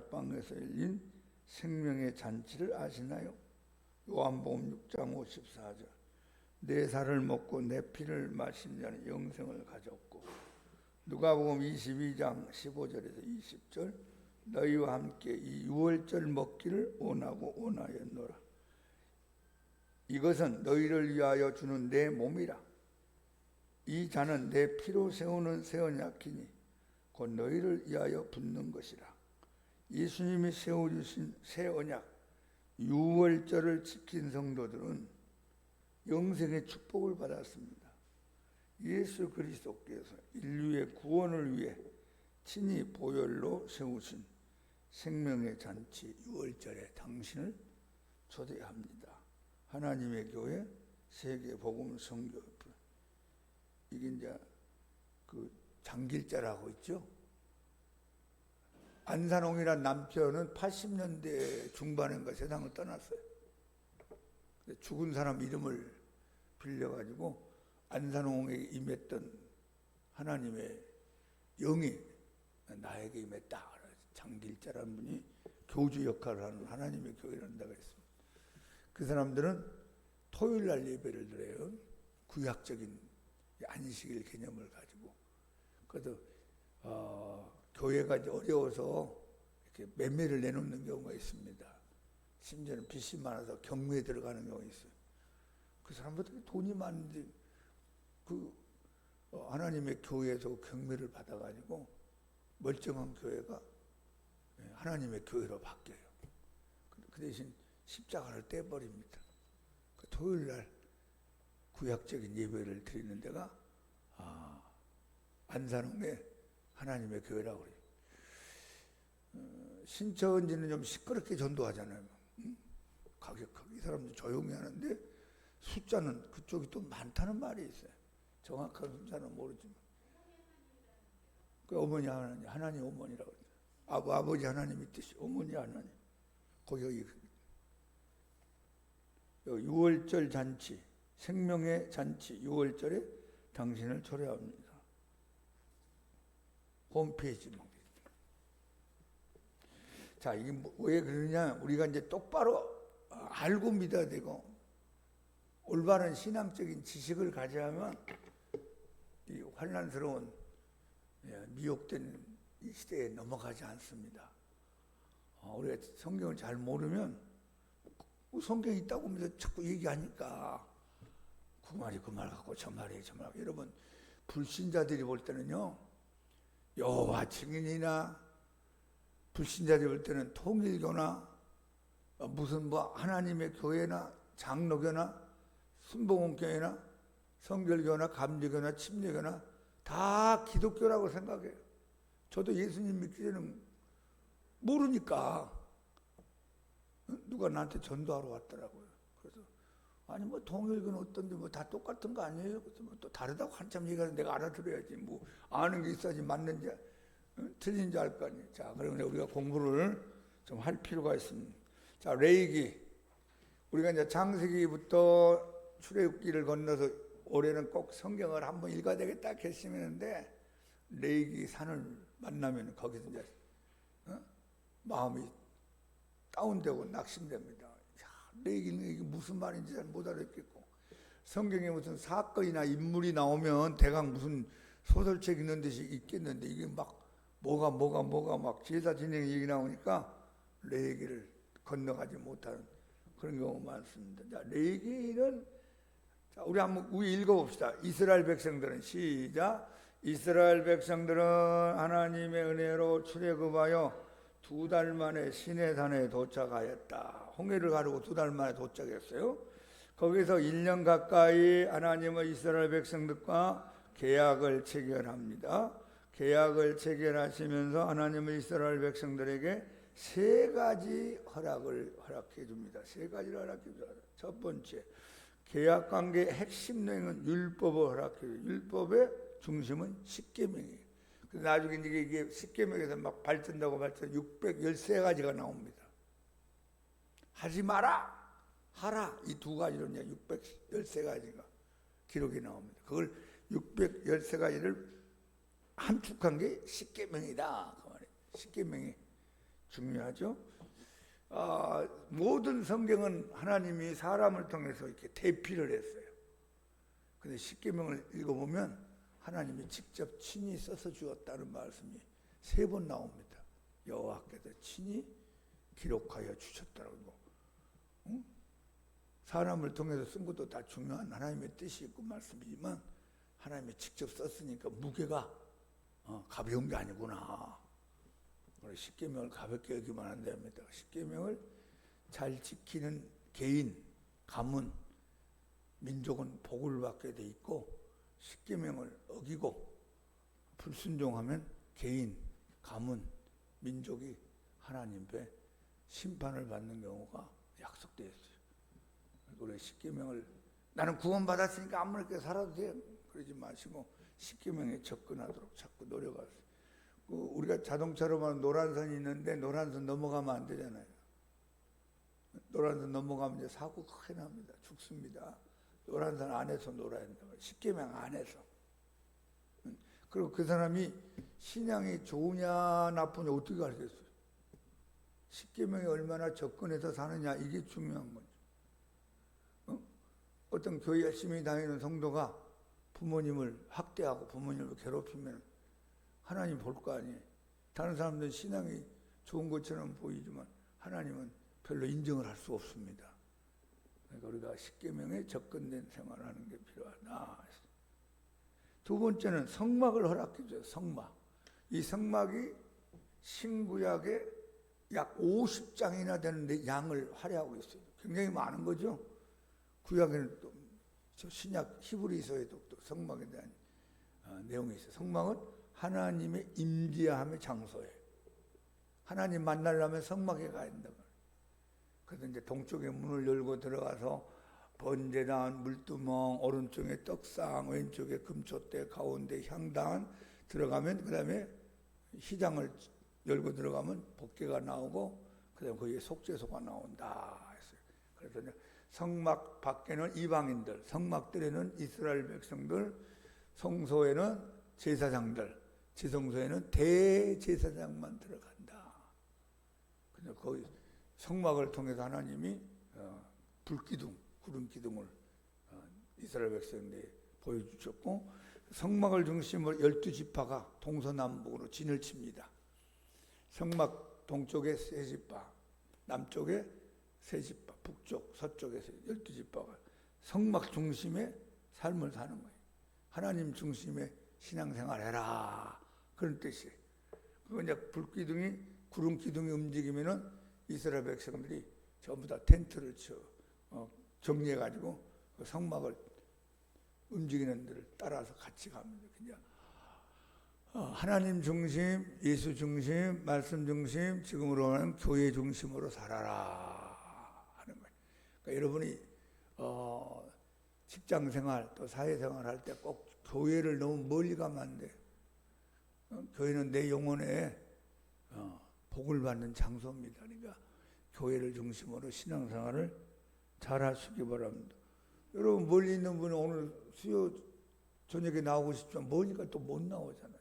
계약방에서 열린 생명의 잔치를 아시나요? 요한복음 6장 54절. 내 살을 먹고 내 피를 마신 자는 영생을 가졌고, 누가복음 22장 15절에서 20절. 너희와 함께 이 유월절 먹기를 원하고 원하였노라. 이것은 너희를 위하여 주는 내 몸이라. 이 잔은 내 피로 세우는 새 언약이니 곧 너희를 위하여 붓는 것이라. 예수님이 세워주신 새 언약 유월절을 지킨 성도들은 영생의 축복을 받았습니다. 예수 그리스도께서 인류의 구원을 위해 친히 보혈로 세우신 생명의 잔치 유월절에 당신을 초대합니다. 하나님의 교회 세계 복음 선교, 이게 이제 그 장길자라고 있죠. 안산홍이란 남편은 80년대 중반인가 세상을 떠났어요. 죽은 사람 이름을 빌려가지고 안산홍에 임했던 하나님의 영이 나에게 임했다. 장길자라는 분이 교주 역할을 하는 하나님의 교회라는 데가 있습니다. 그 사람들은 토요일날 예배를 드려요. 구약적인 안식일 개념을 가지고. 그래서 교회가 이제 어려워서 이렇게 매매를 내놓는 경우가 있습니다. 심지어는 빚이 많아서 경매에 들어가는 경우가 있어요. 그 사람들이 돈이 많은데 하나님의 교회에서 경매를 받아가지고 멀쩡한 교회가 하나님의 교회로 바뀌어요. 그 대신 십자가를 떼버립니다. 그 토요일날 구약적인 예배를 드리는 데가 안산홍에 하나님의 교회라고 그래요. 신천지는 좀 시끄럽게 전도하잖아요. 가격하게. 이 사람들 조용히 하는데 숫자는 그쪽이 또 많다는 말이 있어요. 정확한 숫자는 모르지만. 그 어머니 하나님 어머니라고 그래요. 아버지 하나님의 뜻이 어머니 하나님. 거기 유월절 잔치, 생명의 잔치 유월절에 당신을 초대합니다. 홈페이지만. 자, 이게 왜 그러냐? 우리가 이제 똑바로 알고 믿어야 되고 올바른 신앙적인 지식을 가져야만 이 환난스러운 미혹된 이 시대에 넘어가지 않습니다. 우리가 성경을 잘 모르면 성경이 있다고 하면서 자꾸 얘기하니까 그 말이 그 말 같고 저 말이 저 말 같고. 여러분, 불신자들이 볼 때는요, 여호와 증인이나 불신자들이 볼 때는 통일교나 무슨 하나님의 교회나 장로교나 순복음교회나 성결교나 감리교나 침례교나 다 기독교라고 생각해요. 저도 예수님 믿기 전에는 모르니까 누가 나한테 전도하러 왔더라고요. 그래서 아니 뭐 통일교는 어떤데 뭐 다 똑같은 거 아니에요? 그래서 뭐 또 다르다고 한참 얘기하는데 내가 알아들어야지. 뭐 아는 게 있어야지 맞는지 틀린지 알 거 아니에요. 자, 그러면 우리가 공부를 좀 할 필요가 있습니다. 자, 레위기. 우리가 이제 창세기부터 출애굽기를 건너서 올해는 꼭 성경을 한번 읽어야 되겠다 결심했는데 레위기 산을 만나면 거기서 이제 마음이 다운되고 낙심됩니다. 레위기는 이게 무슨 말인지 잘 못 알아듣겠고, 성경에 무슨 사건이나 인물이 나오면 대강 무슨 소설책 있는 듯이 있겠는데 이게 막 뭐가 막 제사 진행 얘기 나오니까 레위기를 건너가지 못하는 그런 경우가 많습니다. 자, 레위기는 우리 한번 읽어봅시다. 이스라엘 백성들은 시작. 이스라엘 백성들은 하나님의 은혜로 출애굽하여 2달 만에 시내산에 도착하였다. 홍해를 가르고 2달 만에 도착했어요. 거기서 1년 가까이 하나님은 이스라엘 백성들과 계약을 체결합니다. 계약을 체결하시면서 하나님은 이스라엘 백성들에게 3가지 허락을 허락해 줍니다. 3가지를 허락해 줍니다. 첫 번째, 계약관계의 핵심 내용은 율법을 허락해 줍니다. 율법의 중심은 십계명이에요. 나중에 이게 십계명에서 막 발전되고 613가지가 나옵니다. 하지 마라, 하라, 이 2가지로 이제 613가지가 기록이 나옵니다. 그걸 613가지를 함축한 게 십계명이다. 그 말이에요. 십계명이 중요하죠. 모든 성경은 하나님이 사람을 통해서 이렇게 대피를 했어요. 근데 십계명을 읽어보면 하나님이 직접 친히 써서 주었다는 말씀이 3번 나옵니다. 여호와께서 친히 기록하여 주셨다고. 응? 사람을 통해서 쓴 것도 다 중요한 하나님의 뜻이 있고 말씀이지만 하나님이 직접 썼으니까 무게가 가벼운 게 아니구나. 십계명을 가볍게 여기면 안 됩니다. 십계명을 잘 지키는 개인, 가문, 민족은 복을 받게 돼 있고, 십계명을 어기고 불순종하면 개인, 가문, 민족이 하나님께 심판을 받는 경우가 약속되어 있어요. 우리 십계명을 나는 구원받았으니까 아무렇게 살아도 돼 그러지 마시고 십계명에 접근하도록 자꾸 노력하세요. 우리가 자동차로만 노란선이 있는데 노란선 넘어가면 안 되잖아요. 노란선 넘어가면 이제 사고 크게 납니다. 죽습니다. 노란선 안에서 놀아야 된다. 십계명 안에서. 그리고 그 사람이 신앙이 좋으냐 나쁘냐 어떻게 알겠어요? 십계명에 얼마나 접근해서 사느냐 이게 중요한 거죠. 어떤 교회 열심히 다니는 성도가 부모님을 학대하고 부모님을 괴롭히면 하나님 볼 거 아니에요. 다른 사람들은 신앙이 좋은 것처럼 보이지만 하나님은 별로 인정을 할 수 없습니다. 그러니까 우리가 십계명에 접근된 생활을 하는 게 필요하다. 2번째는 성막을 허락해 줘요. 성막. 이 성막이 신구약에 약 50장이나 되는 양을 할애하고 있어요. 굉장히 많은 거죠. 구약에는 또 신약 히브리서에도 또 성막에 대한 내용이 있어요. 성막은 하나님의 임재함의 장소예요. 하나님 만나려면 성막에 가야 된다. 그래서 이제 동쪽에 문을 열고 들어가서 번제단, 물두멍, 오른쪽에 떡상, 왼쪽에 금촛대, 가운데 향단 들어가면 그 다음에 희장을 열고 들어가면 법궤가 나오고 그 다음에 거기에 속죄소가 나온다 했어요. 그래서 이제 성막 밖에는 이방인들, 성막들에는 이스라엘 백성들, 성소에는 제사장들, 지성소에는 대제사장만 들어간다. 그래서 거기 성막을 통해서 하나님이 불기둥, 구름 기둥을 이스라엘 백성들이 보여주셨고 성막을 중심으로 12지파가 동서남북으로 진을 칩니다. 성막 동쪽에 3지파, 남쪽에 3지파, 북쪽, 서쪽에서 12지파가 성막 중심의 삶을 사는 거예요. 하나님 중심의 신앙생활 해라. 그런 뜻이에요. 그거 이제 불기둥이, 구름 기둥이 움직이면은 이스라엘 백성들이 전부 다 텐트를 정리해가지고 그 성막을 움직이는 데를 따라서 같이 갑니다. 그냥 하나님 중심, 예수 중심, 말씀 중심, 지금으로는 교회 중심으로 살아라 하는 거예요. 그러니까 여러분이 직장생활 또 사회생활 할 때 꼭 교회를 너무 멀리 가면 안 돼요. 교회는 내 영혼에 복을 받는 장소입니다. 그러니까 교회를 중심으로 신앙생활을 잘 하시기 바랍니다. 여러분 멀리 있는 분은 오늘 수요 저녁에 나오고 싶지만 머니까 또 못 나오잖아요.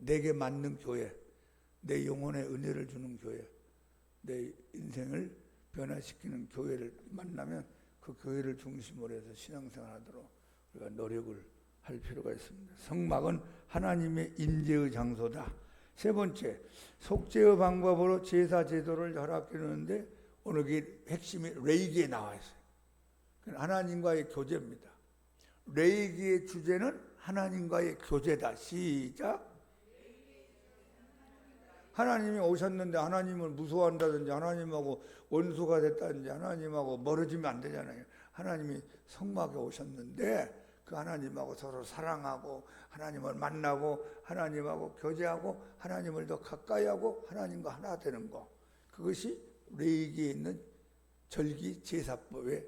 내게 맞는 교회, 내 영혼에 은혜를 주는 교회, 내 인생을 변화시키는 교회를 만나면 그 교회를 중심으로 해서 신앙생활하도록 우리가 노력을 할 필요가 있습니다. 성막은 하나님의 임재의 장소다. 3번째, 속죄의 방법으로 제사 제도를 허락해 주는데 오늘 그 핵심이 레이기에 나와 있어요. 하나님과의 교제입니다. 레이기의 주제는 하나님과의 교제다. 시작. 하나님이 오셨는데 하나님을 무서워한다든지 하나님하고 원수가 됐다든지 하나님하고 멀어지면 안 되잖아요. 하나님이 성막에 오셨는데 그 하나님하고 서로 사랑하고 하나님을 만나고 하나님하고 교제하고 하나님을 더 가까이 하고 하나님과 하나 되는 거. 그것이 레위기에 있는 절기 제사법의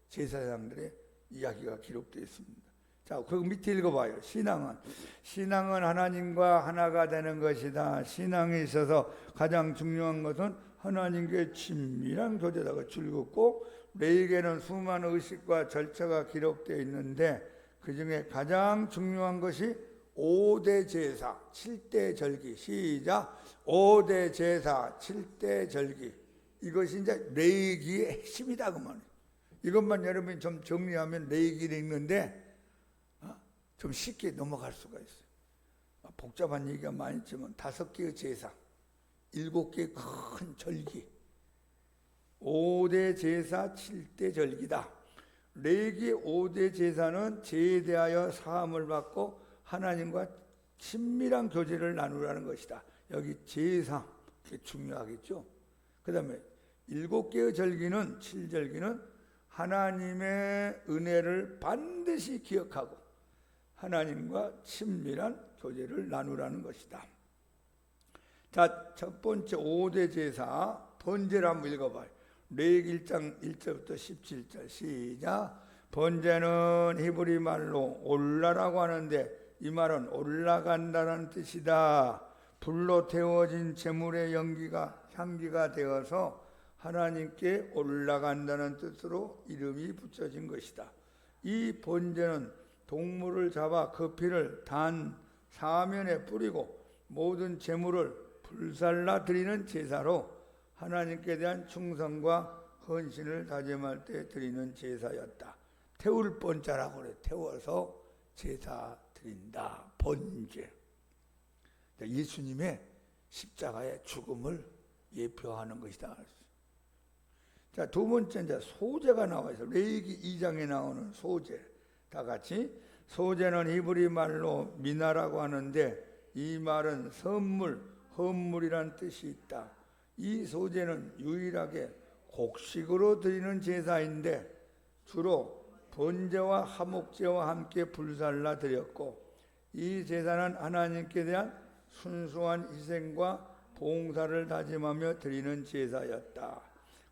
제사장들의 이야기가 기록되어 있습니다. 자, 그 밑에 읽어봐요. 신앙은 하나님과 하나가 되는 것이다. 신앙에 있어서 가장 중요한 것은 하나님께 친밀한 교제다가 즐겁고 레위기에는 수많은 의식과 절차가 기록되어 있는데 그 중에 가장 중요한 것이 5대 제사 7대 절기. 시작. 5대 제사 7대 절기. 이것이 이제 레위기의 핵심이다 그 말이에요. 이것만 여러분이 좀 정리하면 레위기를 읽는데 좀 쉽게 넘어갈 수가 있어요. 복잡한 얘기가 많이 있지만 5개의 제사, 7개의 큰 절기, 5대 제사 7대 절기다. 레위기 5대 제사는 죄에 대하여 사함을 받고 하나님과 친밀한 교제를 나누라는 것이다. 여기 제사 중요하겠죠. 그 다음에 7개의 절기는 7절기는 하나님의 은혜를 반드시 기억하고 하나님과 친밀한 교제를 나누라는 것이다. 자, 첫 번째 5대 제사 번제를 한번 읽어봐요. 레위기 1장 1절부터 17절 시작. 번제는 히브리 말로 올라라고 하는데 이 말은 올라간다는 뜻이다. 불로 태워진 제물의 향기가 되어서 하나님께 올라간다는 뜻으로 이름이 붙여진 것이다. 이 번제는 동물을 잡아 그 피를 단 사면에 뿌리고 모든 제물을 불살라 드리는 제사로 하나님께 대한 충성과 헌신을 다짐할 때 드리는 제사였다. 태울 번자라고 그래. 태워서 제사 드린다. 번제. 예수님의 십자가의 죽음을 예표하는 것이다. 자, 두 번째 이제 소제가 나와 있어. 레위기 2장에 나오는 소제. 다 같이. 소제는 히브리 말로 미나라고 하는데 이 말은 선물, 헌물이란 뜻이 있다. 이 소제는 유일하게 곡식으로 드리는 제사인데 주로 번제와 화목제와 함께 불살라 드렸고 이 제사는 하나님께 대한 순수한 희생과 봉사를 다짐하며 드리는 제사였다.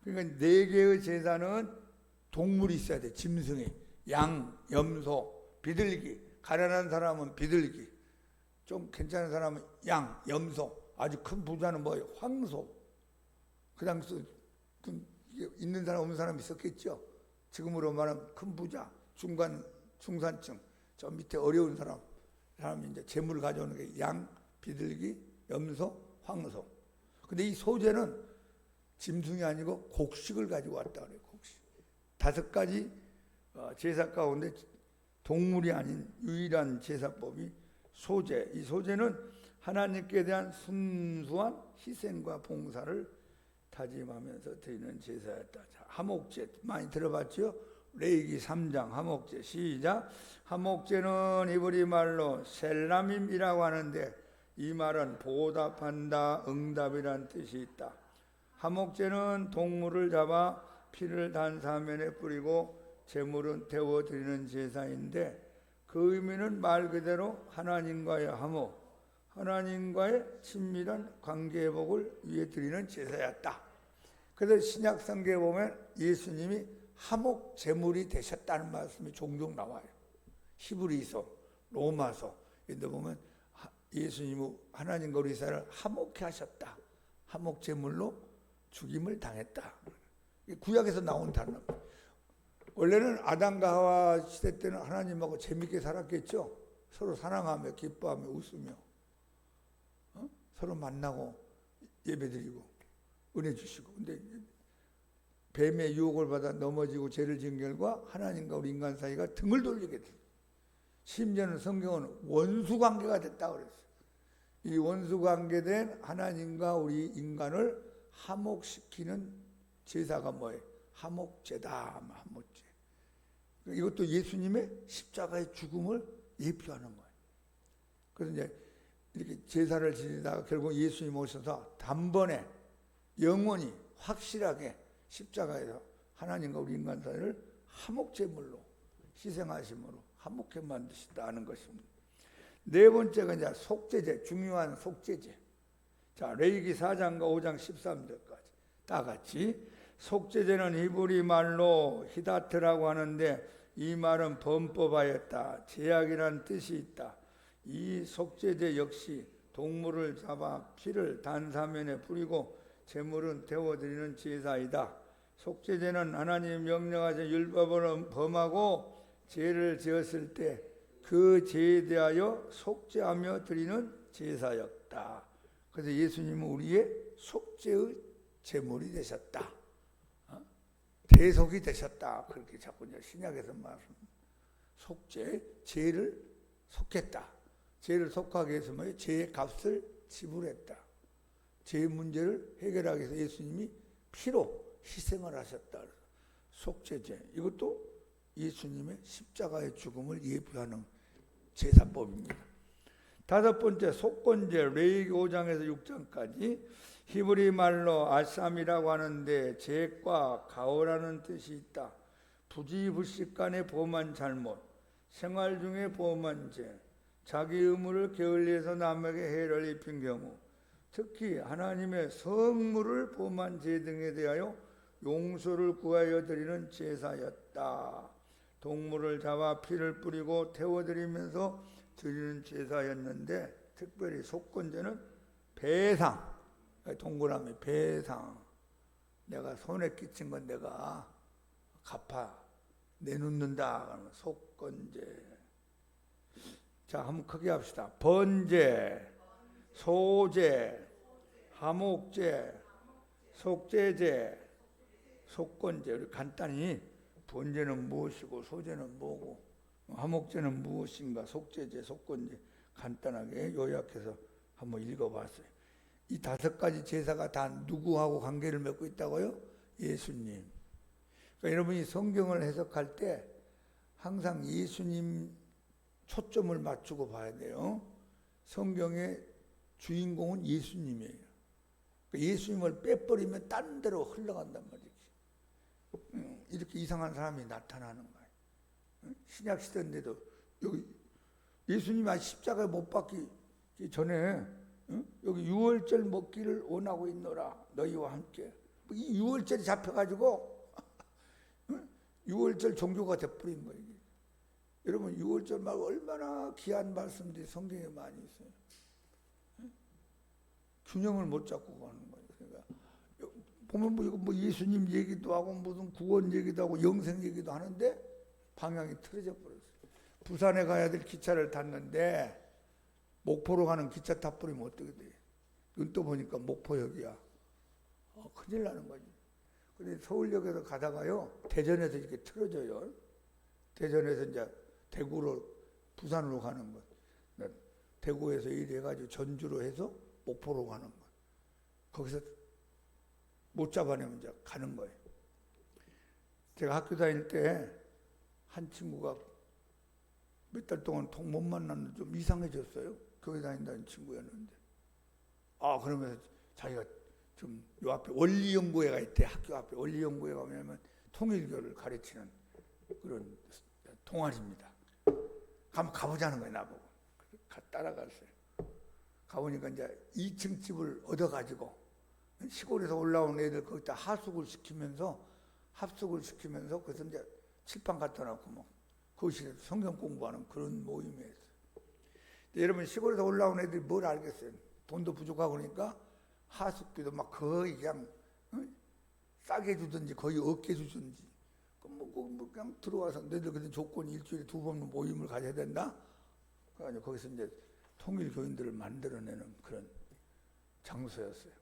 그러니까 4개의 제사는 동물이 있어야 돼. 짐승이 양, 염소, 비둘기. 가난한 사람은 비둘기, 좀 괜찮은 사람은 양, 염소, 아주 큰 부자는 뭐예요? 황소. 그 당시 있는 사람 없는 사람 있었겠죠. 지금으로 말하면 큰 부자, 중산층, 저 밑에 어려운 사람이 이제 재물을 가져오는 게 양, 비둘기, 염소, 황소. 근데 이 소제는 짐승이 아니고 곡식을 가지고 왔다 그래요. 곡식. 5가지 제사 가운데 동물이 아닌 유일한 제사법이 소제. 이 소제는 하나님께 대한 순수한 희생과 봉사를 다짐하면서 드리는 제사였다. 자, 화목제 많이 들어봤죠? 레위기 3장 화목제 시작. 화목제는 히브리 말로 셀라밈이라고 하는데 이 말은 보답한다, 응답이란 뜻이 있다. 화목제는 동물을 잡아 피를 단 사면에 뿌리고 제물은 태워드리는 제사인데 그 의미는 말 그대로 하나님과의 화목, 하나님과의 친밀한 관계 회복을 위해 드리는 제사였다. 그래서 신약 성경에 보면 예수님이 화목 제물이 되셨다는 말씀이 종종 나와요. 히브리서, 로마서 이런 데 보면 예수님은 하나님과 우리 사람을 화목케 하셨다. 화목 제물로 죽임을 당했다. 구약에서 나온 단어입니다. 원래는 아담과 하와 시대 때는 하나님하고 재밌게 살았겠죠. 서로 사랑하며 기뻐하며 웃으며 서로 만나고 예배드리고 은혜 주시고. 근데 뱀의 유혹을 받아 넘어지고 죄를 지은 결과 하나님과 우리 인간 사이가 등을 돌리게 됐어요. 심지어는 성경은 원수관계가 됐다고 그랬어요. 이 원수관계된 하나님과 우리 인간을 화목시키는 제사가 뭐예요? 화목제다. 화목제. 이것도 예수님의 십자가의 죽음을 예표하는 거예요. 그래서 이제 이렇게 제사를 지내다가 결국 예수님 오셔서 단번에 영원히 확실하게 십자가에서 하나님과 우리 인간 사이를 화목제물로 희생하심으로 화목케 만드시다는 것입니다. 네 번째가 이제 속죄제, 중요한 속죄제. 자, 레위기 4장과 5장 13절까지 다 같이. 속죄제는 히브리 말로 히다트라고 하는데 이 말은 범법하였다, 제약이란 뜻이 있다. 이 속죄제 역시 동물을 잡아 피를 단사면에 뿌리고 제물은 태워드리는 제사이다. 속죄제는 하나님 명령하신 율법을 범하고 죄를 지었을 때 그 제에 대하여 속죄하며 드리는 제사였다. 그래서 예수님은 우리의 속죄의 제물이 되셨다. 대속이 되셨다. 그렇게 자꾸 이제 신약에서 말씀. 속죄, 죄를 속했다. 죄를 속하기 위해서 뭐예요? 죄의 값을 지불했다. 죄 문제를 해결하기 위해서 예수님이 피로 희생을 하셨다. 속죄제. 이것도 예수님의 십자가의 죽음을 예표하는 제사법입니다. 다섯 번째, 속건제. 레위기 5장에서 6장까지 히브리 말로 아삼이라고 하는데 죄과 가오라는 뜻이 있다. 부지불식간에 범한 잘못, 생활 중에 범한 죄, 자기 의무를 게을리해서 남에게 해를 입힌 경우, 특히 하나님의 성물을 범한 죄 등에 대하여 용서를 구하여 드리는 제사였다. 동물을 잡아 피를 뿌리고 태워드리면서 드리는 제사였는데, 특별히 속건제는 배상, 동그라미 배상, 내가 손에 끼친 건 내가 갚아 내놓는다. 속건제. 자, 한번 크게 합시다. 번제, 소제, 하목제, 속죄제, 속건제. 우리 간단히 번제는 무엇이고 소제는 뭐고 하목제는 무엇인가, 속죄제, 속건제 간단하게 요약해서 한번 읽어봤어요. 이 다섯 가지 제사가 다 누구하고 관계를 맺고 있다고요? 예수님. 그러니까 여러분이 성경을 해석할 때 항상 예수님 초점을 맞추고 봐야 돼요. 성경의 주인공은 예수님이에요. 그러니까 예수님을 빼버리면 딴 데로 흘러간단 말이지. 이렇게 이상한 사람이 나타나는 거예요. 신약 시대인데도 여기 예수님이 십자가에 못 박기 전에 여기 유월절 먹기를 원하고 있노라 너희와 함께. 이 유월절이 잡혀가지고 유월절 종교가 돼버린 거예요. 여러분 유월절 말고 얼마나 귀한 말씀들이 성경에 많이 있어요. 균형을 못 잡고 가는 거예요. 그러니까 보면 뭐 예수님 얘기도 하고 무슨 구원 얘기도 하고 영생 얘기도 하는데 방향이 틀어져 버렸어요. 부산에 가야 될 기차를 탔는데 목포로 가는 기차 타버리면 어떻게 돼? 눈 떠 보니까 목포역이야. 큰일 나는 거지. 근데 서울역에서 가다가요, 대전에서 이렇게 틀어져요. 대전에서 이제 대구로, 부산으로 가는 것. 대구에서 이래가지고 전주로 해서 목포로 가는 것. 거기서 못 잡아내면 이제 가는 거예요. 제가 학교 다닐 때 한 친구가 몇 달 동안 통 못 만났는데 좀 이상해졌어요. 교회 다닌다는 친구였는데. 그러면서 자기가 좀 요 앞에 원리연구회가 있대. 학교 앞에 원리연구회가 뭐냐면 통일교를 가르치는 그런 동아리입니다. 한번 가보자는 거예요, 나보고. 따라갔어요. 가보니까 이제 2층 집을 얻어가지고 시골에서 올라온 애들 거기다 합숙을 시키면서 그래서 이제 칠판 갖다 놓고 뭐 거실에서 성경 공부하는 그런 모임이었어요. 여러분 시골에서 올라온 애들이 뭘 알겠어요? 돈도 부족하고 그러니까 하숙비도 막 거의 그냥 싸게 주든지 거의 없게 주든지 뭐 그냥 들어와서 너희들 그런 조건이 일주일에 2번 모임을 가져야 된다. 그래가지고 거기서 이제 통일 교인들을 만들어내는 그런 장소였어요.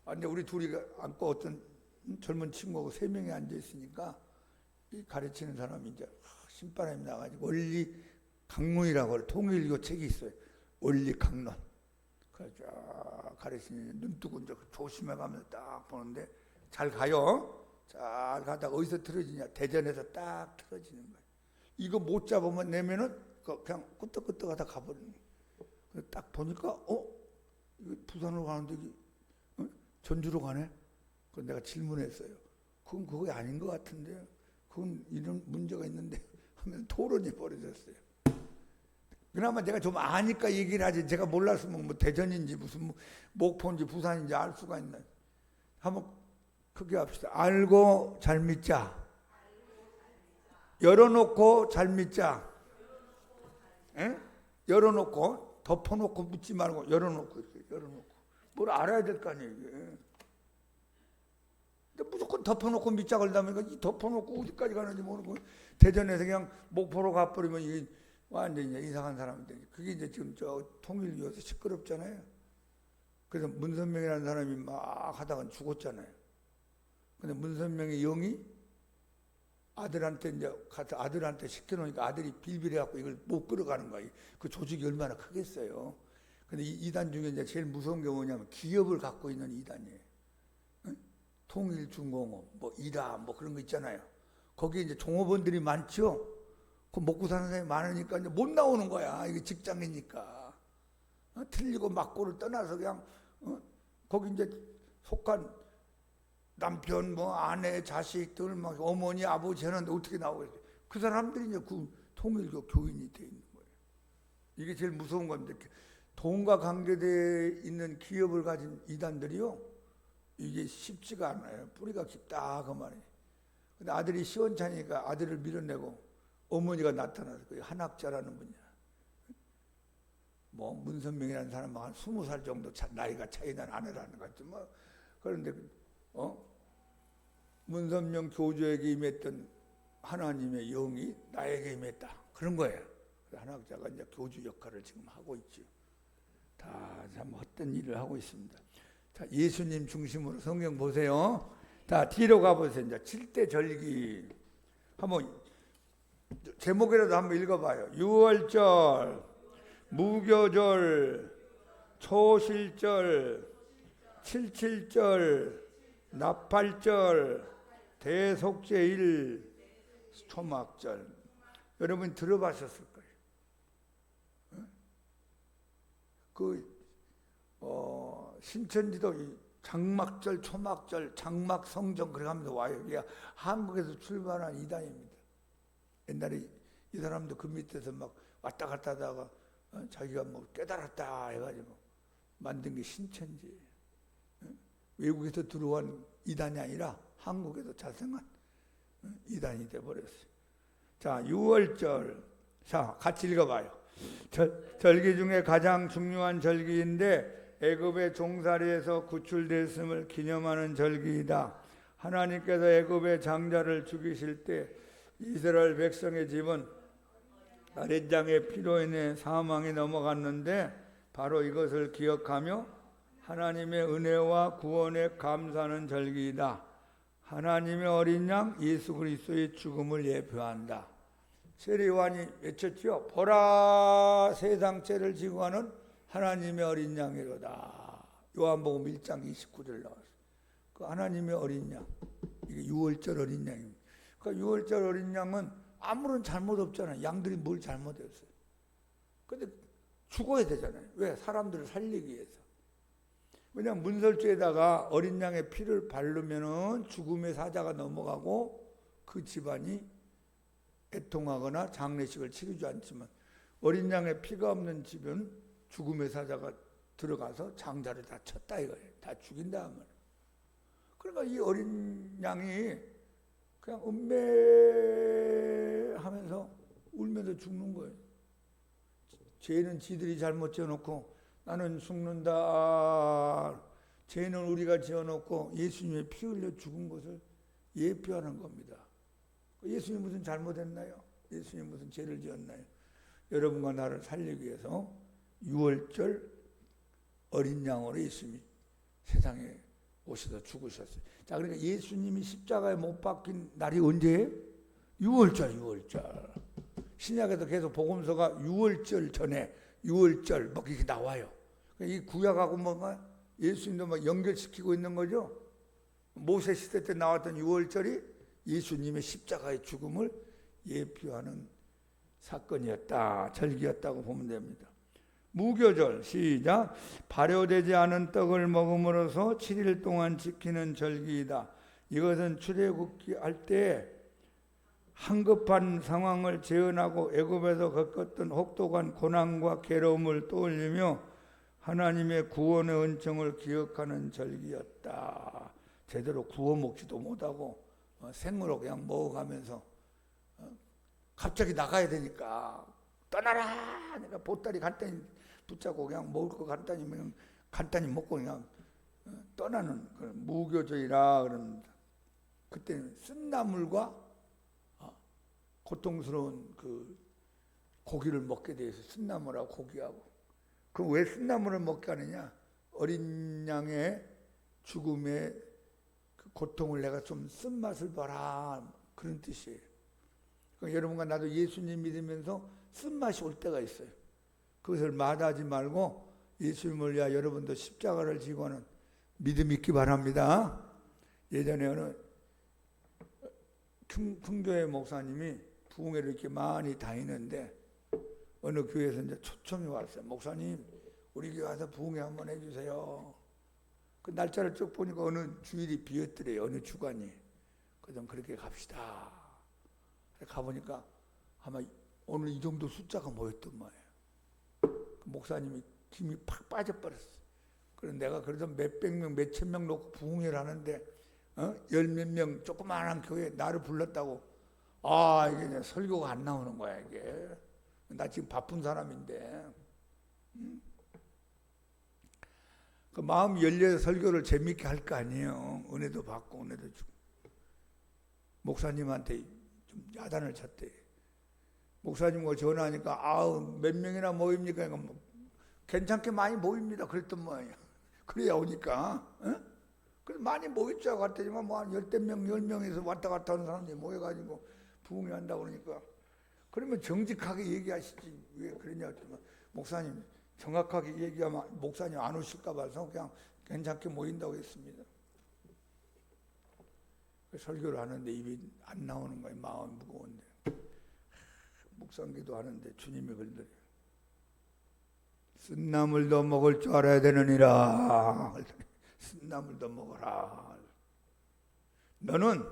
근데 우리 둘이 앉고 어떤 젊은 친구하고 3명이 앉아 있으니까 이 가르치는 사람이 이제 신바람이 나가지고 원리 강론이라고 통일교 책이 있어요. 원리 강론. 그래서 가르치는 눈 뜨고 이제 조심해가면서 딱 보는데 잘 가요. 잘 가다가 어디서 틀어지냐? 대전에서 딱 틀어지는 거예요. 이거 못 잡으면 내면은 그냥 끄떡끄떡하다 가버리는 거예요. 딱 보니까 이거 부산으로 가는데 전주로 가네? 그래서 내가 질문했어요. 그건 그거 아닌 것 같은데 그건 이런 문제가 있는데 하면 토론이 벌어졌어요. 그나마 내가 좀 아니까 얘기를 하지 제가 몰랐으면 뭐 대전인지 무슨 뭐 목포인지 부산인지 알 수가 있나. 한번 크게 합시다. 알고 잘 믿자. 열어놓고 잘 믿자. 에? 열어놓고 덮어놓고 묻지 말고 열어놓고 이렇게 열어놓고 뭘 알아야 될 거 아니에요. 이게. 근데 무조건 덮어놓고 믿자 그러다 보니까 이 덮어놓고 어디까지 가는지 모르고 대전에서 그냥 목포로 가버리면 이 완전 이제 이상한 사람들. 그게 이제 지금 저 통일교에서 시끄럽잖아요. 그래서 문선명이라는 사람이 막 하다가 죽었잖아요. 근데 문선명의 영이 아들한테 이제 가서 아들한테 시켜놓으니까 아들이 빌빌해갖고 이걸 못 끌어가는 거예요. 그 조직이 얼마나 크겠어요. 근데 이 이단 중에 이제 제일 무서운 게 뭐냐면 기업을 갖고 있는 이단이에요. 응? 통일중공업, 뭐 이단, 뭐 그런 거 있잖아요. 거기에 이제 종업원들이 많죠. 그 먹고 사는 사람이 많으니까 이제 못 나오는 거야. 이게 직장이니까. 틀리고 맞고를 떠나서 그냥 거기 이제 속한 남편, 뭐 아내, 자식들, 막 어머니, 아버지 하는데 어떻게 나오겠어요? 그 사람들이 이제 그 통일교 교인이 돼 있는 거예요. 이게 제일 무서운 건데 돈과 관계되어 있는 기업을 가진 이단들이요, 이게 쉽지가 않아요. 뿌리가 깊다 그 말이에요. 근데 아들이 시원찮으니까 아들을 밀어내고 어머니가 나타나서 그 한학자라는 분이야. 뭐 문선명이라는 사람은 한 20살 정도 나이가 차이 난 아내라는 것 같지 뭐. 그런데 문선명 교주에게 임했던 하나님의 영이 나에게 임했다. 그런 거예요. 한학자가 이제 교주 역할을 지금 하고 있죠. 다 참 헛된 일을 하고 있습니다. 자, 예수님 중심으로 성경 보세요. 자, 뒤로 가보세요. 이제 7대 절기 한번 제목이라도 한번 읽어봐요. 유월절, 무교절, 초실절, 칠칠절, 나팔절, 대속제일, 초막절. 여러분 들어보셨을 거예요. 신천지도 장막절, 초막절, 장막성정 그래 하면서 와요. 이게 한국에서 출발한 이단입니다. 옛날에 이 사람도 그 밑에서 막 왔다 갔다 하다가 자기가 뭐 깨달았다 해가지고 만든 게 신천지예요. 외국에서 들어온 이단이 아니라 한국에서 자생한 이단이 돼버렸어요. 자, 유월절. 자, 같이 읽어봐요. 절기 중에 가장 중요한 절기인데 애굽의 종살이에서 구출됐음을 기념하는 절기이다. 하나님께서 애굽의 장자를 죽이실 때 이스라엘 백성의 집은 아랫장의 피로 인해 사망에 넘어갔는데 바로 이것을 기억하며 하나님의 은혜와 구원에 감사하는 절기이다. 하나님의 어린 양 예수 그리스도의 죽음을 예표한다. 세례요한이 외쳤지요. 보라, 세상 죄를 지고 가는 하나님의 어린 양이로다. 요한복음 1장 29절 나왔어요. 그 하나님의 어린 양, 이게 유월절 어린 양입니다. 그 유월절 어린 양은 아무런 잘못 없잖아요. 양들이 뭘 잘못했어요. 근데 죽어야 되잖아요. 왜? 사람들을 살리기 위해서. 왜냐하면 문설주에다가 어린 양의 피를 바르면은 죽음의 사자가 넘어가고 그 집안이 애통하거나 장례식을 치르지 않지만 어린 양의 피가 없는 집은 죽음의 사자가 들어가서 장자를 다 쳤다 이거예요. 다 죽인다 하면. 그러니까 이 어린 양이 그냥 음매하면서 울면서 죽는 거예요. 죄는 지들이 잘못 지어놓고 나는 죽는다. 죄는 우리가 지어놓고 예수님의 피 흘려 죽은 것을 예표하는 겁니다. 예수님이 무슨 잘못했나요? 예수님이 무슨 죄를 지었나요? 여러분과 나를 살리기 위해서 유월절 어린 양으로 예수님이 세상에 오셔서 죽으셨어요. 자, 그러니까 예수님이 십자가에 못 박힌 날이 언제예요? 유월절. 신약에도 계속 복음서가 유월절 전에 유월절 뭐 이렇게 나와요. 이 구약하고 뭔가 예수님도 막 연결시키고 있는 거죠. 모세 시대 때 나왔던 유월절이 예수님의 십자가의 죽음을 예표하는 사건이었다, 절기였다고 보면 됩니다. 무교절, 시작. 발효되지 않은 떡을 먹음으로써 7일 동안 지키는 절기이다. 이것은 출애굽기 할 때 한급한 상황을 재현하고 애굽에서 겪었던 혹독한 고난과 괴로움을 떠올리며 하나님의 구원의 은총을 기억하는 절기였다. 제대로 구워 먹지도 못하고 생으로 그냥 먹어가면서 갑자기 나가야 되니까 떠나라. 내가 보따리 간단히 붙잡고 그냥 먹을 거 간단히 먹고 그냥 떠나는 무교절이라 그럽니다. 그때는 쓴나물과 고통스러운 그 고기를 먹게 돼 있어. 순나물하고 고기하고. 그 왜 순나물을 먹게 하느냐? 어린 양의 죽음의 그 고통을 내가 좀 쓴맛을 봐라, 그런 뜻이에요. 그러니까 여러분과 나도 예수님 믿으면서 쓴맛이 올 때가 있어요. 그것을 마다하지 말고 예수님을 위하여 여러분도 십자가를 지고 하는 믿음 있기 바랍니다. 예전에 어느 풍교회 목사님이 부흥회를 이렇게 많이 다니는데 어느 교회에서 이제 초청이 왔어요. 목사님, 우리 교회 와서 부흥회 한번 해주세요. 그 날짜를 쭉 보니까 어느 주일이 비었더래요. 어느 주간이. 그래서 그렇게 갑시다. 가보니까 아마 오늘 이 정도 숫자가 모였던 거예요. 그 목사님이 힘이 팍 빠져버렸어요. 그래서 내가 그래도 몇백 명, 몇천 명 놓고 부흥회를 하는데 열 몇 명 조그마한 교회 나를 불렀다고. 아, 이게 설교가 안 나오는 거야, 이게. 나 지금 바쁜 사람인데. 그 마음 열려서 설교를 재밌게 할 거 아니에요. 은혜도 받고 은혜도 주고. 목사님한테 좀 야단을 쳤대. 목사님과 전화하니까 아우 몇 명이나 모입니까? 뭐, 괜찮게 많이 모입니다. 그랬던 모양이야. 그래야 오니까. 그래서 많이 모였죠. 갔더니만 뭐 한 열댓 명, 10명에서 왔다 갔다 하는 사람들이 모여가지고 부흥회 한다고 그러니까. 그러면 정직하게 얘기하시지. 왜 그러냐 했더니 목사님 정확하게 얘기하면 목사님 안 오실까 봐서 그냥 괜찮게 모인다고 했습니다. 설교를 하는데 입이 안 나오는 거예요. 마음이 무거운데. 묵상기도 하는데 주님이 걸더래요. 쓴나물도 먹을 줄 알아야 되느니라. 쓴나물도 먹어라. 너는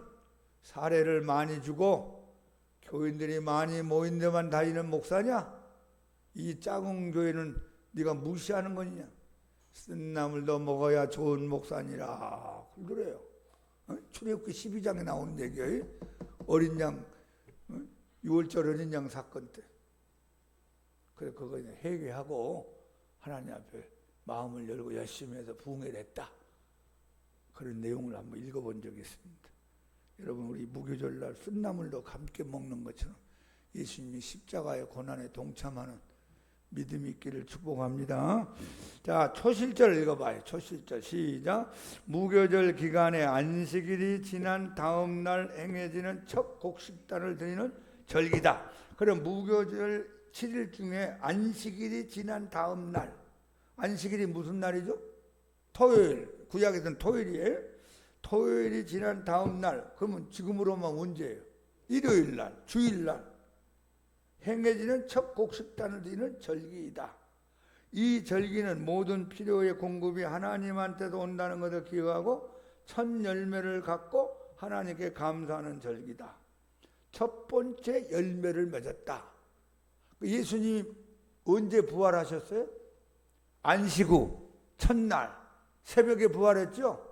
사례를 많이 주고 교인들이 많이 모인 데만 다니는 목사냐? 이 작은 교회는 네가 무시하는 거냐? 쓴나물도 먹어야 좋은 목사니라. 그러래요. 출애굽기 12장에 나오는 얘기예요. 어린 양, 6월절 어린 양 사건 때. 그래서 그거 회개하고 하나님 앞에 마음을 열고 열심히 해서 부흥회를 했다. 그런 내용을 한번 읽어본 적이 있습니다. 여러분, 우리 무교절날 쓴나물도 함께 먹는 것처럼 예수님이 십자가의 고난에 동참하는 믿음이 있기를 축복합니다. 자, 초실절 읽어봐요. 초실절 시작. 무교절 기간에 안식일이 지난 다음 날 행해지는 첫 곡식단을 드리는 절기다. 그럼 무교절 7일 중에 안식일이 지난 다음 날, 안식일이 무슨 날이죠? 토요일. 구약에서는 토요일이에요. 토요일이 지난 다음 날, 그러면 지금으로만 언제예요? 일요일 날, 주일 날 행해지는 첫 곡식단을 드리는 절기이다. 이 절기는 모든 필요의 공급이 하나님한테도 온다는 것을 기억하고 첫 열매를 갖고 하나님께 감사하는 절기다. 첫 번째 열매를 맺었다. 예수님이 언제 부활하셨어요? 안식 후 첫날 새벽에 부활했죠?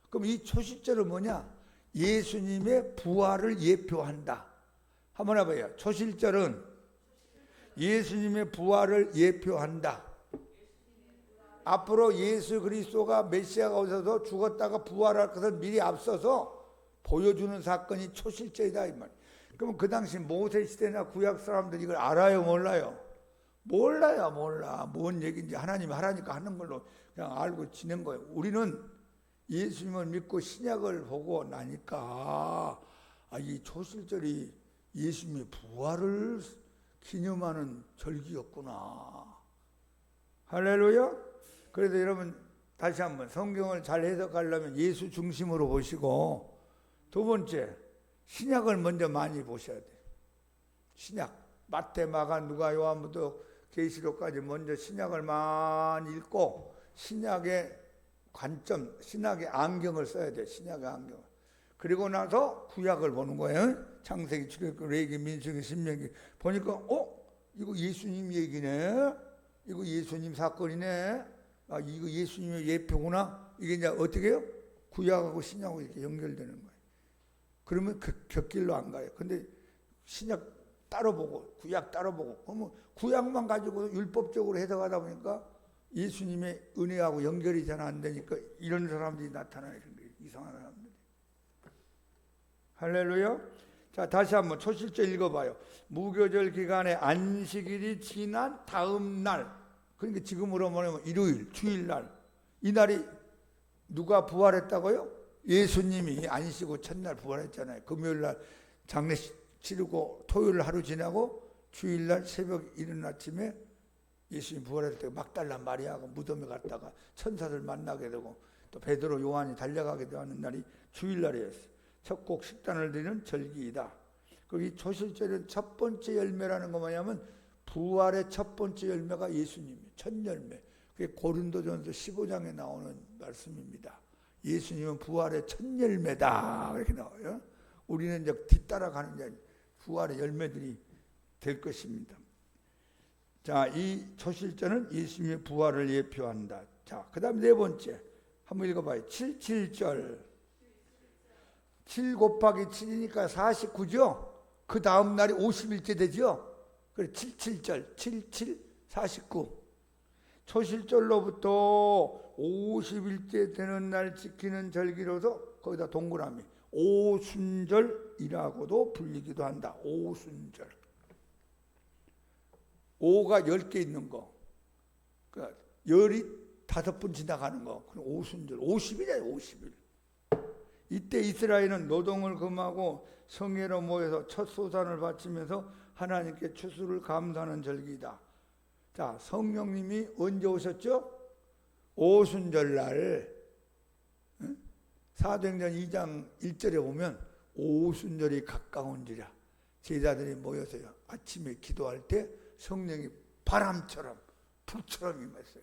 그럼 이 초실절은 뭐냐? 예수님의 부활을 예표한다. 한번 해봐요. 초실절은 예수님의 부활을 예표한다. 앞으로 예수 그리스도가 메시아가 오셔서 죽었다가 부활할 것을 미리 앞서서 보여주는 사건이 초실절이다 이 말. 그럼 그 당시 모세 시대나 구약 사람들이 이걸 알아요, 몰라요? 몰라요, 몰라. 뭔 얘기인지 하나님이 하라니까 하는 걸로 그냥 알고 지낸 거예요. 우리는 예수님을 믿고 신약을 보고 나니까 이 초실절이 예수님의 부활을 기념하는 절기였구나. 할렐루야. 그래서 여러분 다시 한번 성경을 잘 해석하려면 예수 중심으로 보시고, 두 번째 신약을 먼저 많이 보셔야 돼요. 신약 마태, 마가, 누가, 요한부터 계시록까지 먼저 신약을 많이 읽고 신약의 관점, 신약의 안경을 써야 돼요. 신약의 안경. 그리고 나서 구약을 보는 거예요. 창세기, 출애굽기, 레위기, 민수기, 신명기 보니까 이거 예수님 얘기네. 이거 예수님 사건이네. 이거 예수님의 예표구나. 이게 이제 어떻게 해요? 구약하고 신약하고 이렇게 연결되는 거예요. 그러면 그 곁길로 안 가요. 근데 신약 따로 보고 구약 따로 보고 그러면 구약만 가지고 율법적으로 해석하다 보니까 예수님의 은혜하고 연결이 잘 안 되니까 이런 사람들이 나타나는 거예요. 이상한 사람들이. 할렐루야. 자, 다시 한번 초실절 읽어봐요. 무교절 기간에 안식일이 지난 다음 날, 그러니까 지금으로 말하면 일요일, 주일날, 이 날이 누가 부활했다고요? 예수님이 안식고 첫날 부활했잖아요. 금요일날 장례 치르고 토요일 하루 지나고 주일날 새벽 이른 아침에 예수님 부활할 때 막달라 마리아가 무덤에 갔다가 천사들 만나게 되고 또 베드로 요한이 달려가게 되는 날이 주일날이었어요. 첫 곡 식단을 드리는 절기이다. 거기 초실절은 첫 번째 열매라는 거 뭐냐면 부활의 첫 번째 열매가 예수님이에요. 첫 열매. 그게 고린도전서 15장에 나오는 말씀입니다. 예수님은 부활의 첫 열매다 이렇게 나와요. 우리는 이제 뒤따라가는 이제 부활의 열매들이 될 것입니다. 자, 이 초실절은 예수님의 부활을 예표한다. 자, 그 다음 네 번째 한번 읽어봐요. 77절. 7 곱하기 7이니까 49죠. 그 다음 날이 50일째 되죠. 그래 77절 77 49. 초실절로부터 50일째 되는 날 지키는 절기로서 거기다 동그라미 오순절이라고도 불리기도 한다. 오순절. 5가 10개 있는 거. 그러니까 열이 5번 지나가는 거. 그럼 오순절. 50일이에요. 50일. 이때 이스라엘은 노동을 금하고 성회로 모여서 첫 소산을 바치면서 하나님께 추수를 감사하는 절기이다. 자, 성령님이 언제 오셨죠? 오순절날. 사도행전 2장 1절에 보면 오순절이 가까운지라 제자들이 모여서요 아침에 기도할 때 성령이 바람처럼 불처럼 임했어요.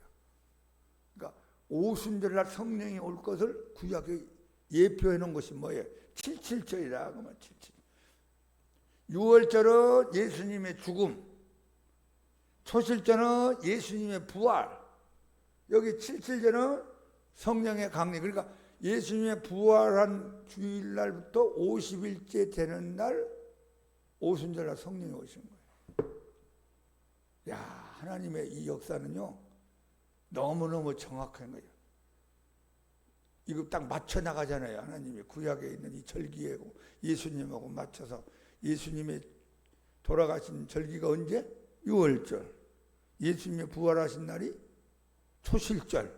그러니까 오순절날 성령이 올 것을 구약에 예표해 놓은 것이 뭐예요? 77절이라 그러면 77. 6월절은 예수님의 죽음, 초실절은 예수님의 부활, 여기 77절은 성령의 강림. 그러니까 예수님의 부활한 주일날부터 50일째 되는 날 오순절날 성령이 오신 거예요. 야, 하나님의 이 역사는요 너무너무 정확한 거예요. 이거 딱 맞춰 나가잖아요. 하나님이 구약에 있는 이 절기에 예수님하고 맞춰서. 예수님의 돌아가신 절기가 언제? 6월절. 예수님의 부활하신 날이 초실절,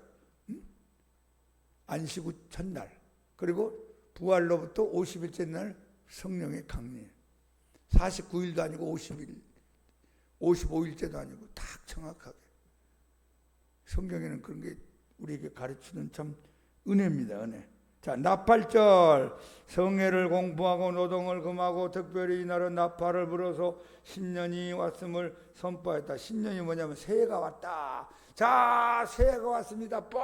안식 후 첫날, 그리고 부활로부터 50일째 날 성령의 강림. 49일도 아니고 50일, 55일째도 아니고 딱 정확하게. 성경에는 그런 게 우리에게 가르치는 참 은혜입니다. 은혜. 자, 나팔절. 성회를 공부하고 노동을 금하고 특별히 이날은 나팔을 불어서 신년이 왔음을 선포했다. 신년이 뭐냐면 새해가 왔다. 자, 새해가 왔습니다. 뽀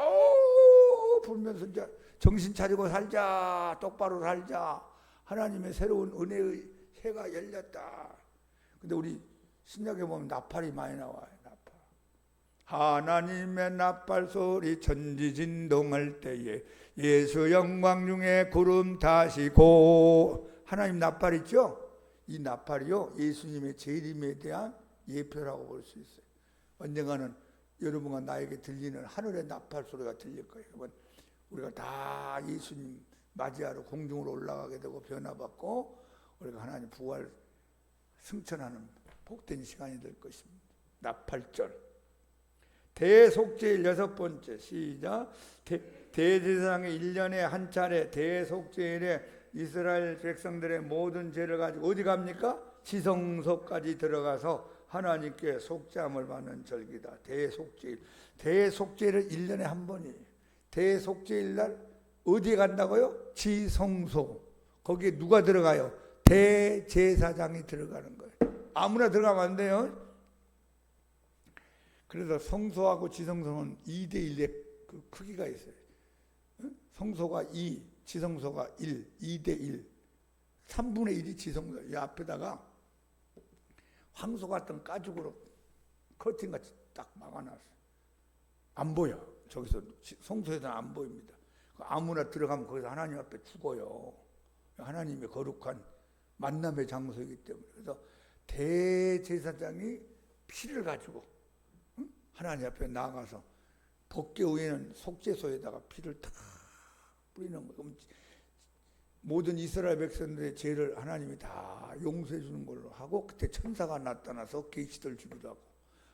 불면서 이제 정신 차리고 살자. 똑바로 살자. 하나님의 새로운 은혜의 해가 열렸다. 근데 우리 신약에 보면 나팔이 많이 나와요. 나팔. 하나님의 나팔 소리 천지진동할 때에 예수 영광 중에 구름 다시고. 하나님 나팔 있죠? 이 나팔이요 예수님의 재림에 대한 예표라고 볼 수 있어요. 언젠가는 여러분과 나에게 들리는 하늘의 나팔 소리가 들릴 거예요. 우리가 다 예수님 맞이하러 공중으로 올라가게 되고 변화받고 우리가 하나님 부활 승천하는 복된 시간이 될 것입니다. 나팔절. 대속죄일 6번째. 시작. 대제사장이 1년에 한 차례 대속죄일에 이스라엘 백성들의 모든 죄를 가지고 어디 갑니까? 지성소까지 들어가서 하나님께 속죄함을 받는 절기다. 대속죄일. 대속죄일은 1년에 한 번이에요. 대속죄일 날 어디에 간다고요? 지성소. 거기에 누가 들어가요? 대제사장이 들어가는 거예요. 아무나 들어가면 안 돼요. 그래서 성소하고 지성소는 2대1의 그 크기가 있어요. 성소가 2, 지성소가 1, 2대1. 3분의 1이 지성소. 이 앞에다가 황소 같은 가죽으로 커튼같이 딱 막아놨어요. 안 보여. 저기서 성소에서는 안 보입니다. 아무나 들어가면 거기서 하나님 앞에 죽어요. 하나님의 거룩한 만남의 장소이기 때문에. 그래서 대제사장이 피를 가지고 하나님 앞에 나가서 법궤 위에는 속죄소에다가 피를 탁 뿌리는 거예요. 그럼 모든 이스라엘 백성들의 죄를 하나님이 다 용서해 주는 걸로 하고, 그때 천사가 나타나서 계시를 주기도 하고,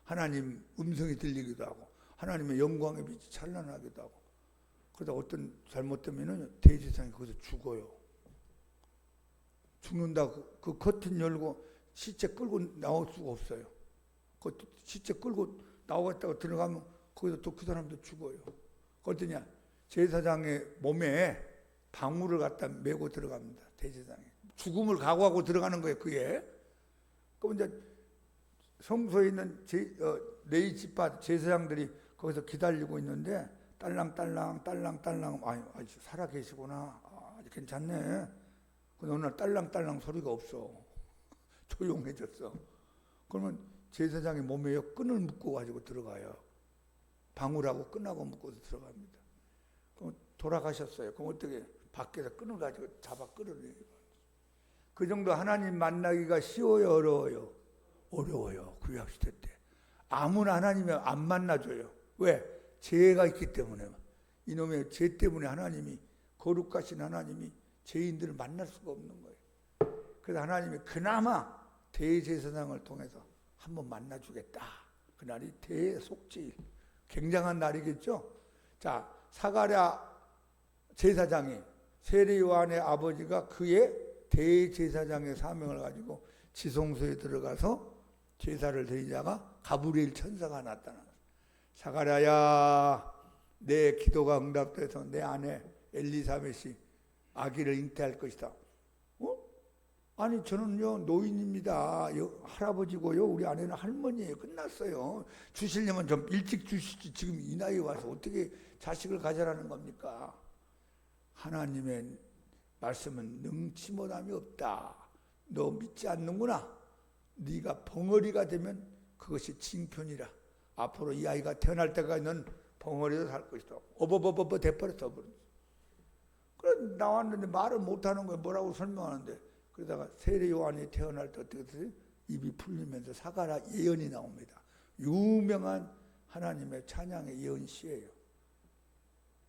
하나님 음성이 들리기도 하고, 하나님의 영광의 빛이 찬란하기도 하고, 그러다 어떤 잘못되면은 대제사장이 거기서 죽어요. 죽는다. 그 커튼 열고 시체 끌고 나올 수가 없어요. 그 시체 끌고 나오겠다고 들어가면 거기서 또 그 사람도 죽어요. 어떠냐? 제사장의 몸에 방울을 갖다 메고 들어갑니다. 대제사장이 죽음을 각오하고 들어가는 거예요. 그게. 그럼 이제 성소에 있는 레위 지파 제사장들이 거기서 기다리고 있는데 딸랑딸랑 아주 살아 계시구나. 아주 괜찮네. 근데 어느 날 딸랑딸랑 소리가 없어. 조용해졌어. 그러면 제사장의 몸에 끈을 묶고 가지고 들어가요. 방울하고 끈하고 묶어서 들어갑니다. 그럼 돌아가셨어요. 그럼 어떻게 밖에서 끈을 가지고 잡아 끌어내요. 그 정도 하나님 만나기가 쉬워요, 어려워요? 어려워요. 구약시대 때 아무나 하나님이 안 만나줘요. 왜? 죄가 있기 때문에. 이놈의 죄 때문에 하나님이, 거룩하신 하나님이 죄인들을 만날 수가 없는 거예요. 그래서 하나님이 그나마 대제사장을 통해서 한번 만나주겠다. 그날이 대속죄일. 굉장한 날이겠죠. 자, 사가랴 제사장이, 세례요한의 아버지가 그의 대제사장의 사명을 가지고 지성소에 들어가서 제사를 드리다가 가브리엘 천사가 나타났어요. 사가랴야, 내 기도가 응답돼서 내 아내 엘리사벳이 아기를 잉태할 것이다. 아니 저는요 노인입니다. 할아버지고요. 우리 아내는 할머니예요. 끝났어요. 주시려면 좀 일찍 주시지. 지금 이 나이에 와서 어떻게 자식을 가져라는 겁니까? 하나님의 말씀은 능치 못함이 없다. 너 믿지 않는구나. 네가 벙어리가 되면 그것이 징편이라. 앞으로 이 아이가 태어날 때까지 넌 벙어리로 살 것이다. 어버버버버 대버렸어. 그래 나왔는데 말을 못하는 거예요. 뭐라고 설명하는데. 그러다가 세례 요한이 태어날 때 어떻게 됐어요? 입이 풀리면서 사가랴 예언이 나옵니다. 유명한 하나님의 찬양의 예언시예요.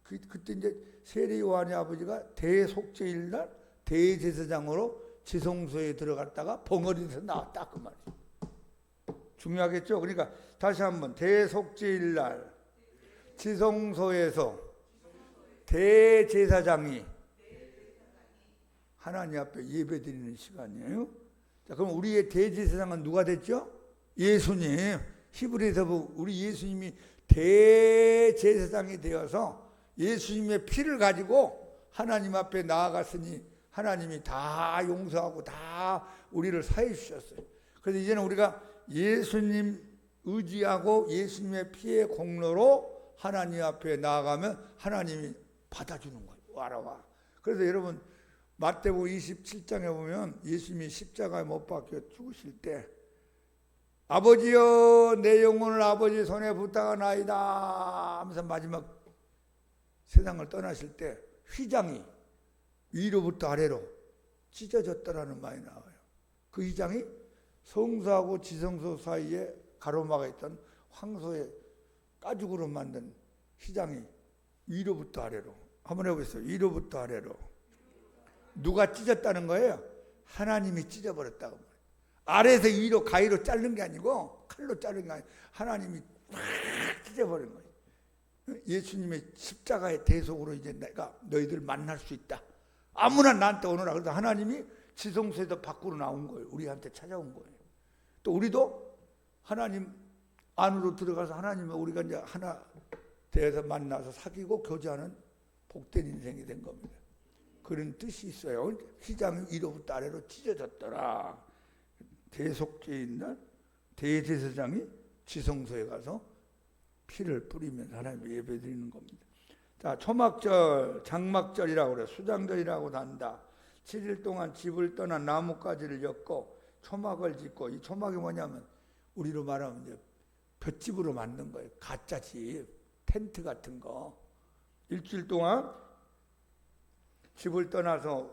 그때 이제 세례 요한의 아버지가 대속죄일 날 대제사장으로 지성소에 들어갔다가 벙어리에서 나왔다 그 말이에요. 중요하겠죠? 그러니까 다시 한번 대속죄일 날 지성소에서 대제사장이 하나님 앞에 예배드리는 시간이에요. 자, 그럼 우리의 대제사장은 누가 됐죠? 예수님. 히브리서 우리 예수님이 대제사장이 되어서 예수님의 피를 가지고 하나님 앞에 나아갔으니 하나님이 다 용서하고 다 우리를 사해 주셨어요. 그래서 이제는 우리가 예수님 의지하고 예수님의 피의 공로로 하나님 앞에 나아가면 하나님이 받아주는 거예요. 와라. 그래서 여러분 마태복음 27장에 보면 예수님이 십자가에 못 박혀 죽으실 때 아버지여 내 영혼을 아버지 손에 부탁하나이다 하면서 마지막 세상을 떠나실 때 휘장이 위로부터 아래로 찢어졌다라는 말이 나와요. 그 휘장이 성소하고 지성소 사이에 가로막아 있던 황소의 가죽으로 만든 휘장이 위로부터 아래로, 한번 해보겠어요. 위로부터 아래로. 누가 찢었다는 거예요? 하나님이 찢어버렸다고. 아래에서 위로 가위로 자른 게 아니고 칼로 자른 게 아니고 하나님이 확 찢어버린 거예요. 예수님의 십자가의 대속으로 이제 내가 너희들 만날 수 있다. 아무나 나한테 오너라. 그래서 하나님이 지성소에서 밖으로 나온 거예요. 우리한테 찾아온 거예요. 또 우리도 하나님 안으로 들어가서 하나님과 우리가 이제 하나 되어서 만나서 사귀고 교제하는 복된 인생이 된 겁니다. 그런 뜻이 있어요. 휘장이 위로부터 아래로 찢어졌더라. 대속죄인 날 대제사장이 지성소에 가서 피를 뿌리면서 하나님 예배드리는 겁니다. 자, 초막절, 장막절이라고 그래. 수장절이라고도 한다. 7일 동안 집을 떠나 나뭇가지를 엮고 초막을 짓고, 이 초막이 뭐냐면 우리로 말하면 이제 볏집으로 만든 거예요. 가짜 집, 텐트 같은 거. 일주일 동안 집을 떠나서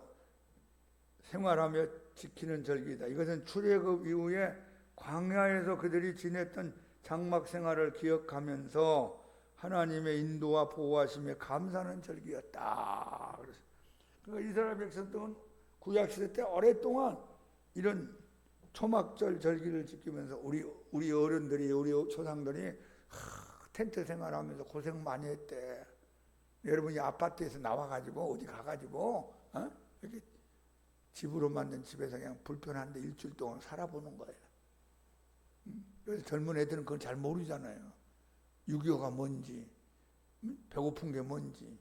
생활하며 지키는 절기다. 이것은 출애굽 이후에 광야에서 그들이 지냈던 장막 생활을 기억하면서 하나님의 인도와 보호하심에 감사하는 절기였다. 그러니까 이스라엘 백성들은 구약 시대 때 오랫동안 이런 초막절 절기를 지키면서 우리 어른들이 우리 조상들이 텐트 생활하면서 고생 많이 했대. 여러분이 아파트에서 나와가지고 어디 가가지고 이렇게 집으로 만든 집에서 그냥 불편한데 일주일 동안 살아보는 거예요. 그래서 젊은 애들은 그건 잘 모르잖아요. 6.25가 뭔지, 배고픈 게 뭔지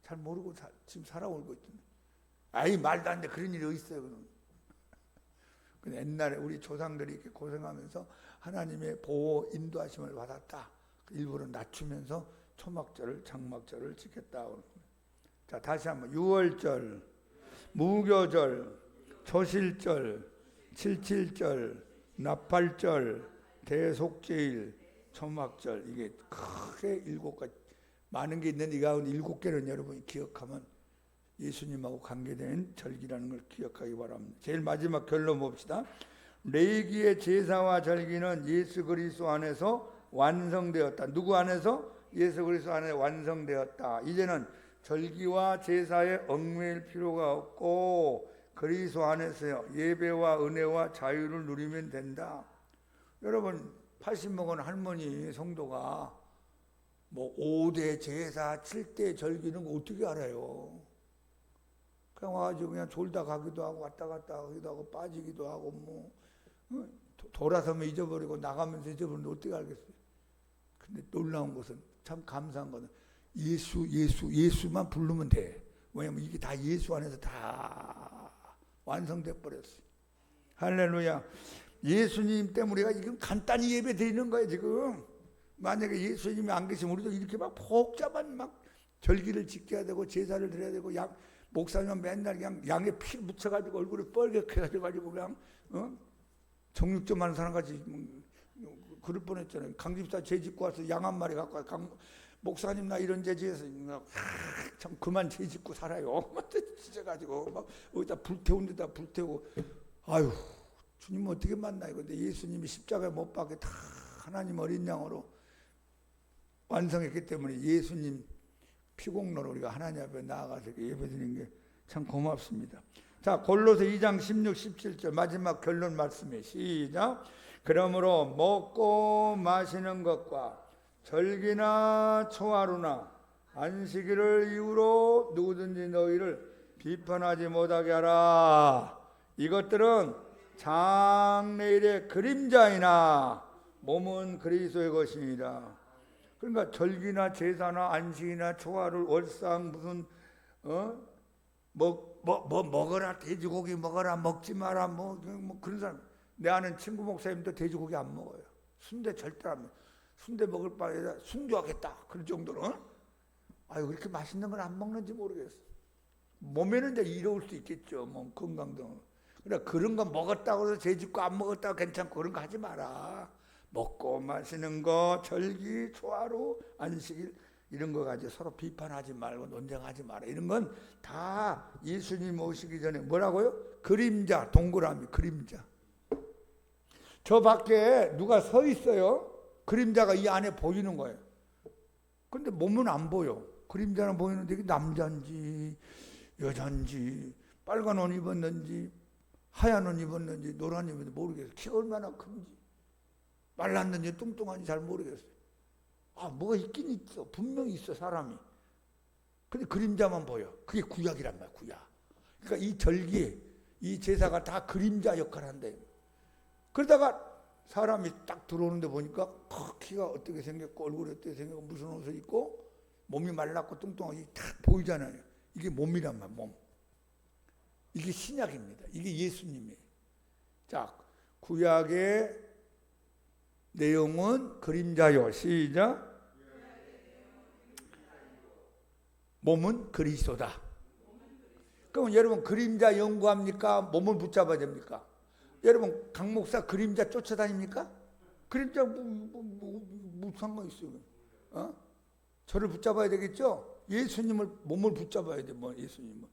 잘 모르고 지금 살아오고 있잖아요. 아이 말도 안 돼. 그런 일이 어딨어요. 근데 옛날에 우리 조상들이 이렇게 고생하면서 하나님의 보호 인도하심을 받았다. 일부러 낮추면서 초막절을 장막절을 지켰다. 자, 다시 한번 6월절, 무교절, 초실절, 칠칠절, 나팔절, 대속제일, 초막절, 이게 크게 7가지 많은 게 있는데 이 가운데 7개는 여러분이 기억하면 예수님하고 관계된 절기라는 걸 기억하기 바랍니다. 제일 마지막 결론 봅시다. 레위기의 제사와 절기는 예수 그리스도 안에서 완성되었다. 누구 안에서? 예수 그리스도 안에 완성되었다. 이제는 절기와 제사에 얽매일 필요가 없고 그리스도 안에서 예배와 은혜와 자유를 누리면 된다. 여러분 80 먹은 할머니 성도가 뭐 5대 제사, 7대 절기 이런 거 어떻게 알아요? 그냥 와가지고 그냥 졸다 가기도 하고 왔다 갔다 하기도 하고 빠지기도 하고 뭐 돌아서면 잊어버리고 나가면서 잊어버리는데 어떻게 알겠어요? 근데 놀라운 것은 참 감사한 것은 예수만 부르면 돼. 왜냐면 이게 다 예수 안에서 다 완성돼 버렸어요. 할렐루야. 예수님 때문에 우리가 지금 간단히 예배 드리는 거예요. 지금 만약에 예수님이 안 계시면 우리도 이렇게 막 복잡한 막 절기를 지켜야 되고 제사를 드려야 되고 목사님은 맨날 그냥 양에 피 묻혀가지고 얼굴이 뻘겋게 해가지고 그냥 정육점 하는 사람같이 그럴 뻔했잖아요. 강집사 죄 짓고 와서 양 한 마리 갖고 와서 목사님 나 이런 죄지어서 참 그만 죄 짓고 살아요. 찢어가지고 막 어디다 불태운 데다 불태우고 아유 주님 어떻게 만나요? 근데 예수님이 십자가에 못 박게 다 하나님 어린 양으로 완성했기 때문에 예수님 피공로로 우리가 하나님 앞에 나아가서 예배드리는 게 참 고맙습니다. 자, 골로새 2장 16, 17절 마지막 결론 말씀에 시작. 그러므로 먹고 마시는 것과 절기나 초하루나 안식일을 이유로 누구든지 너희를 비판하지 못하게 하라. 이것들은 장래일의 그림자이나 몸은 그리스도의 것이니라. 그러니까 절기나 제사나 안식이나 초하루 월상 무슨 먹어라 돼지고기 먹어라 먹지 마라 뭐 그런 사람. 내 아는 친구 목사님도 돼지고기 안 먹어요. 순대 절대 안 먹어요. 순대 먹을 바에다 순교하겠다 그럴 정도로. 아유 그렇게 맛있는 걸 안 먹는지 모르겠어. 몸에는 이제 이로울 수 있겠죠. 뭐 건강도. 그래 그런 거 먹었다고 해서 죄 짓고 안 먹었다고 괜찮고 그런 거 하지 마라. 먹고 마시는 거, 절기, 초하루, 안식일 이런 거 가지고 서로 비판하지 말고 논쟁하지 마라. 이런 건 다 예수님 오시기 전에 뭐라고요? 그림자, 동그라미, 그림자. 저 밖에 누가 서 있어요. 그림자가 이 안에 보이는 거예요. 근데 몸은 안 보여. 그림자는 보이는데 이게 남자인지 여자인지 빨간 옷 입었는지 하얀 옷 입었는지 노란 옷 입었는지 모르겠어요. 키가 얼마나 큰지 말랐는지 뚱뚱한지 잘 모르겠어요. 아, 뭐가 있긴 있어. 분명히 있어, 사람이. 근데 그림자만 보여. 그게 구약이란 말이야, 구약. 그러니까 이 절기, 이 제사가 다 그림자 역할을 한대. 그러다가 사람이 딱 들어오는데 보니까 키가 어떻게 생겼고 얼굴이 어떻게 생겼고 무슨 옷을 입고 몸이 말랐고 뚱뚱하게 딱 보이잖아요. 이게 몸이란 말이야, 몸. 이게 신약입니다. 이게 예수님이에요. 자, 구약의 내용은 그림자요. 시작. 몸은 그리스도다. 그럼 여러분 그림자 연구합니까? 몸을 붙잡아야 됩니까? 여러분 강 목사 그림자 쫓아다닙니까? 그림자 뭐 상관 있어요? 저를 붙잡아야 되겠죠? 예수님을 몸을 붙잡아야 돼. 뭐 예수님을.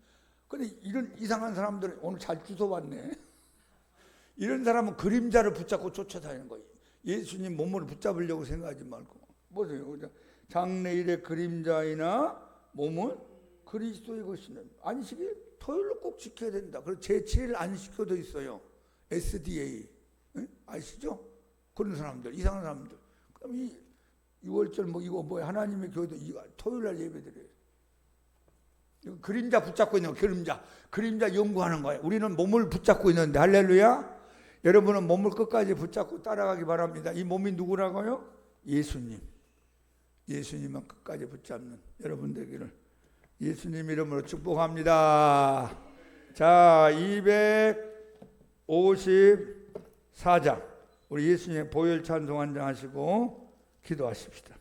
근데 이런 이상한 사람들은 오늘 잘 주워왔네. 이런 사람은 그림자를 붙잡고 쫓아다니는 거예요. 예수님 몸을 붙잡으려고 생각하지 말고. 보세요. 장래일의 그림자이나 몸은 그리스도의 것이는 안식일 토요일로 꼭 지켜야 된다. 그리고 제7일 안식교도 있어요. SDA. 아시죠? 그런 사람들, 이상한 사람들. 그럼 이 6월절 뭐 이거 뭐야? 하나님의 교회도 이거 토요일 날 예배드려요. 이거 그림자 붙잡고 있는 거, 그림자 연구하는 거예요. 우리는 몸을 붙잡고 있는데, 할렐루야. 여러분은 몸을 끝까지 붙잡고 따라가기 바랍니다. 이 몸이 누구라고요? 예수님. 예수님만 끝까지 붙잡는 여러분 되기를 예수님 이름으로 축복합니다. 자, 254장 우리 예수님의 보혈 찬송 한 장 하시고 기도하십시다.